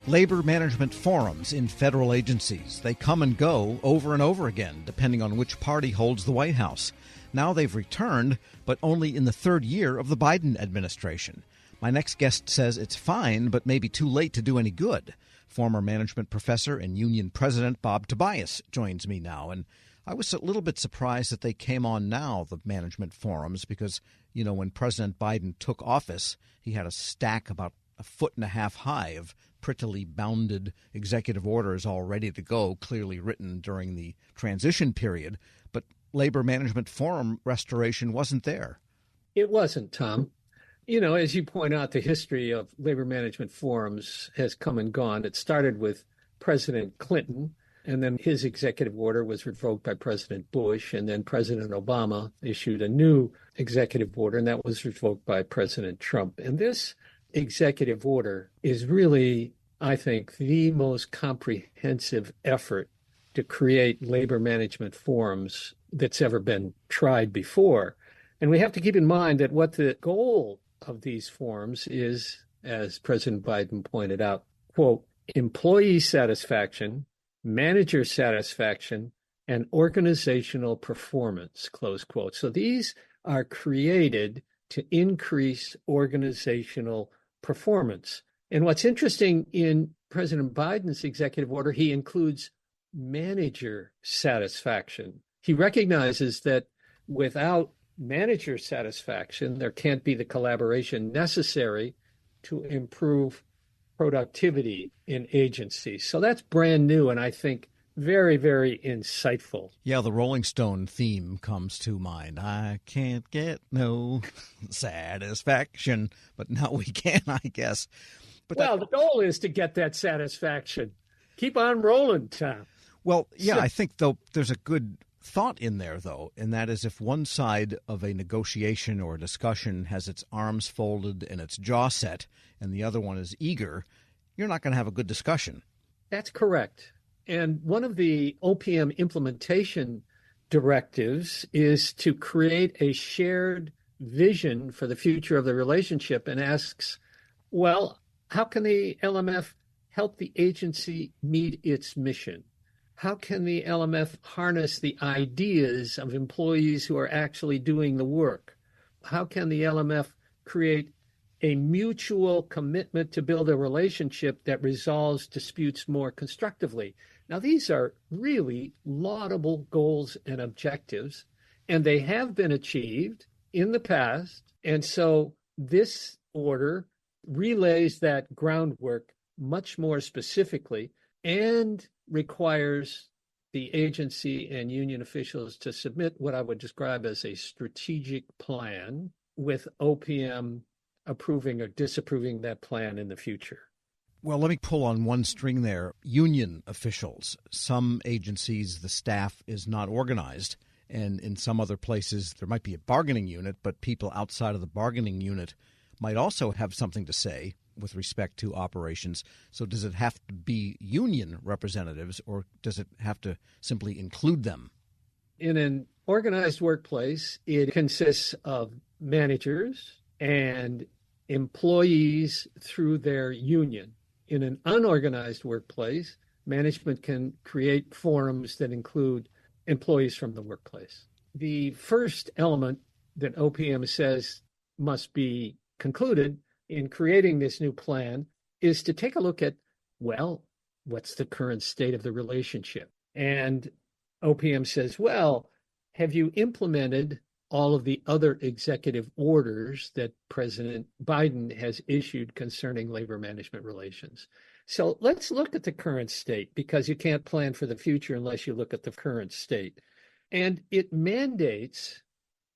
Labor management forums in federal agencies. They come and go over and over again, depending on which party holds the White House. Now they've returned, but only in the third year of the Biden administration. My next guest says it's fine, but maybe too late to do any good. Former management professor and union president Bob Tobias joins me now. And I was a little bit surprised that they came on now, the management forums, because, when President Biden took office, he had a stack about a foot and a half high of prettily bounded executive orders all ready to go, clearly written during the transition period. But labor management forum restoration wasn't there. It wasn't, Tom. As you point out, the history of labor management forums has come and gone. It started with President Clinton, and then his executive order was revoked by President Bush, and then President Obama issued a new executive order, and that was revoked by President Trump. And this executive order is really, I think, the most comprehensive effort to create labor management forums that's ever been tried before. And we have to keep in mind that what the goal of these forums is, as President Biden pointed out, quote, employee satisfaction, manager satisfaction, and organizational performance, close quote. So these are created to increase organizational performance. And what's interesting in President Biden's executive order, he includes manager satisfaction. He recognizes that without manager satisfaction, there can't be the collaboration necessary to improve productivity in agencies. So that's brand new, and I think very, very insightful. Yeah, the Rolling Stone theme comes to mind. I can't get no satisfaction, but now we can, I guess. But the goal is to get that satisfaction. Keep on rolling, Tom. Well, yeah, I think, though, there's a good thought in there, though, and that is if one side of a negotiation or a discussion has its arms folded and its jaw set, and the other one is eager, you're not going to have a good discussion. That's correct. And one of the OPM implementation directives is to create a shared vision for the future of the relationship and asks, well, how can the LMF help the agency meet its mission? How can the LMF harness the ideas of employees who are actually doing the work? How can the LMF create a mutual commitment to build a relationship that resolves disputes more constructively? Now, these are really laudable goals and objectives, and they have been achieved in the past. And so this order relays that groundwork much more specifically and requires the agency and union officials to submit what I would describe as a strategic plan, with OPM approving or disapproving that plan in the future. Well, let me pull on one string there. Union officials. Some agencies, the staff is not organized, and in some other places there might be a bargaining unit, but people outside of the bargaining unit might also have something to say with respect to operations. So does it have to be union representatives, or does it have to simply include them? In an organized workplace, it consists of managers and employees through their union. In an unorganized workplace, management can create forums that include employees from the workplace. The first element that OPM says must be concluded in creating this new plan is to take a look at, well, what's the current state of the relationship? And OPM says, well, have you implemented all of the other executive orders that President Biden has issued concerning labor management relations? So let's look at the current state, because you can't plan for the future unless you look at the current state. And it mandates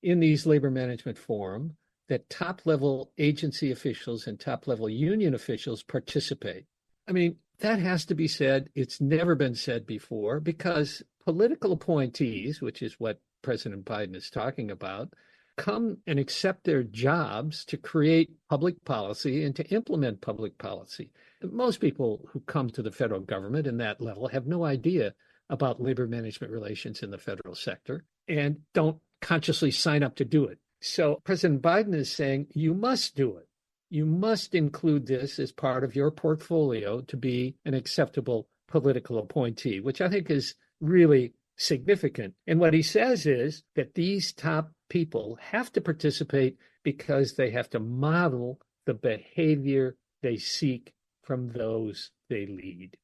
in these labor management forum that top-level agency officials and top-level union officials participate. I mean, that has to be said. It's never been said before, because political appointees, which is what President Biden is talking about, come and accept their jobs to create public policy and to implement public policy. Most people who come to the federal government in that level have no idea about labor management relations in the federal sector and don't consciously sign up to do it. So President Biden is saying, you must do it. you must include this as part of your portfolio to be an acceptable political appointee, which I think is really significant. And what he says is that these top people have to participate because they have to model the behavior they seek from those they lead.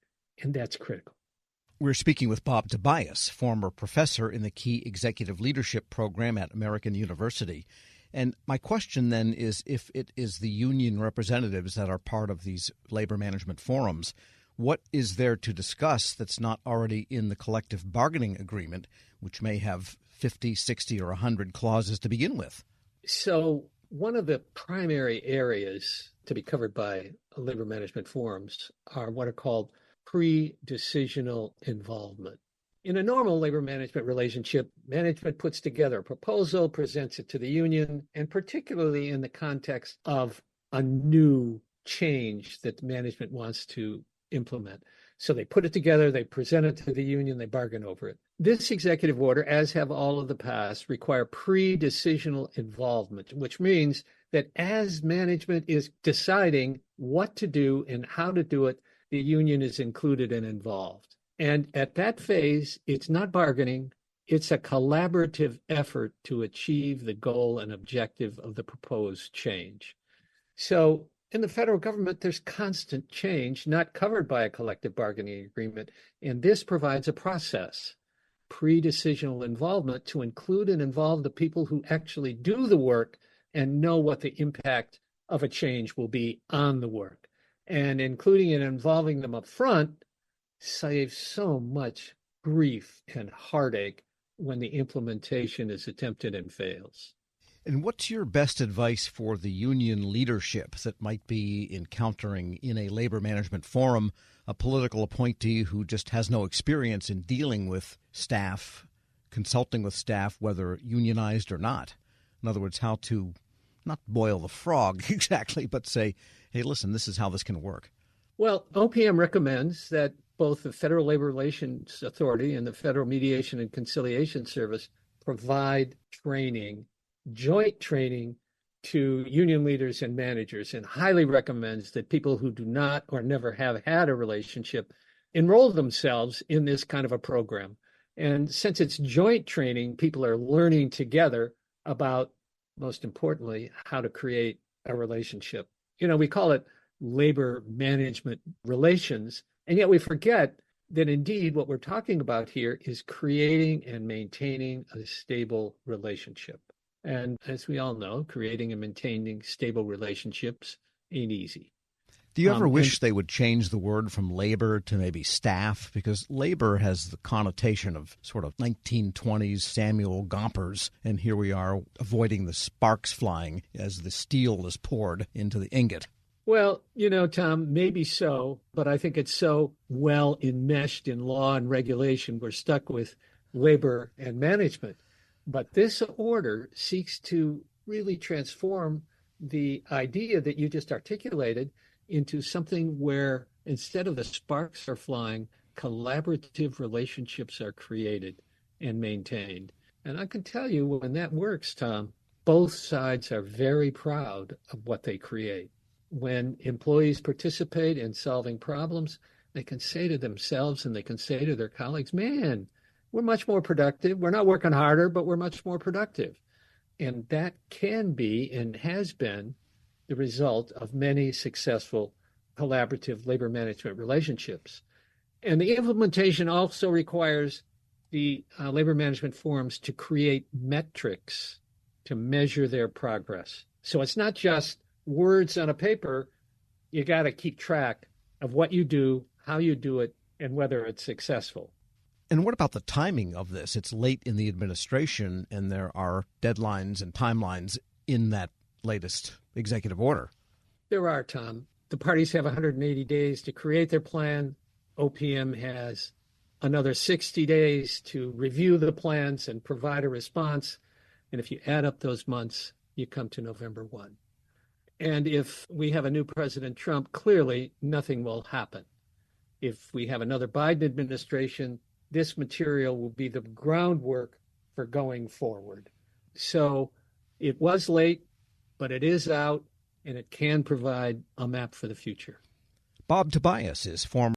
And that's critical. We're speaking with Bob Tobias, former professor in the Key Executive Leadership Program at American University. And my question then is, if it is the union representatives that are part of these labor management forums, what is there to discuss that's not already in the collective bargaining agreement, which may have 50, 60, or 100 clauses to begin with? So one of the primary areas to be covered by labor management forums are what are called pre-decisional involvement. In a normal labor management relationship, management puts together a proposal, presents it to the union, and particularly in the context of a new change that management wants to implement. So they put it together, they present it to the union, they bargain over it. This executive order, as have all of the past, require pre-decisional involvement, which means that as management is deciding what to do and how to do it, the union is included and involved. And at that phase, it's not bargaining, it's a collaborative effort to achieve the goal and objective of the proposed change. So in the federal government, there's constant change not covered by a collective bargaining agreement. And this provides a process, pre-decisional involvement, to include and involve the people who actually do the work and know what the impact of a change will be on the work. And including and involving them up front saves so much grief and heartache when the implementation is attempted and fails. And what's your best advice for the union leadership that might be encountering in a labor management forum a political appointee who just has no experience in dealing with staff, consulting with staff, whether unionized or not? In other words, how to not boil the frog exactly, but say, hey, listen, this is how this can work. Well, OPM recommends that both the Federal Labor Relations Authority and the Federal Mediation and Conciliation Service provide training, joint training to union leaders and managers, and highly recommends that people who do not or never have had a relationship enroll themselves in this kind of a program. And since it's joint training, people are learning together about, most importantly, how to create a relationship. You know, we call it labor management relations, and yet we forget that indeed what we're talking about here is creating and maintaining a stable relationship. And as we all know, creating and maintaining stable relationships ain't easy. Do you ever wish they would change the word from labor to maybe staff? Because labor has the connotation of sort of 1920s Samuel Gompers, and here we are avoiding the sparks flying as the steel is poured into the ingot. Well, you know, Tom, maybe so, but I think it's so well enmeshed in law and regulation, we're stuck with labor and management. But this order seeks to really transform the idea that you just articulated into something where instead of the sparks are flying, collaborative relationships are created and maintained. And I can tell you when that works, Tom, both sides are very proud of what they create. When employees participate in solving problems, they can say to themselves and they can say to their colleagues, man, we're much more productive. We're not working harder, but we're much more productive. And that can be and has been the result of many successful collaborative labor management relationships. And the implementation also requires the labor management forums to create metrics to measure their progress. So it's not just words on a paper. You got to keep track of what you do, how you do it, and whether it's successful. And what about the timing of this? It's late in the administration, and there are deadlines and timelines in that latest executive order. There are, Tom. The parties have 180 days to create their plan. OPM has another 60 days to review the plans and provide a response. And if you add up those months, you come to November 1. And if we have a new President Trump, clearly nothing will happen. If we have another Biden administration, this material will be the groundwork for going forward. So it was late, but it is out, and it can provide a map for the future. Bob Tobias is former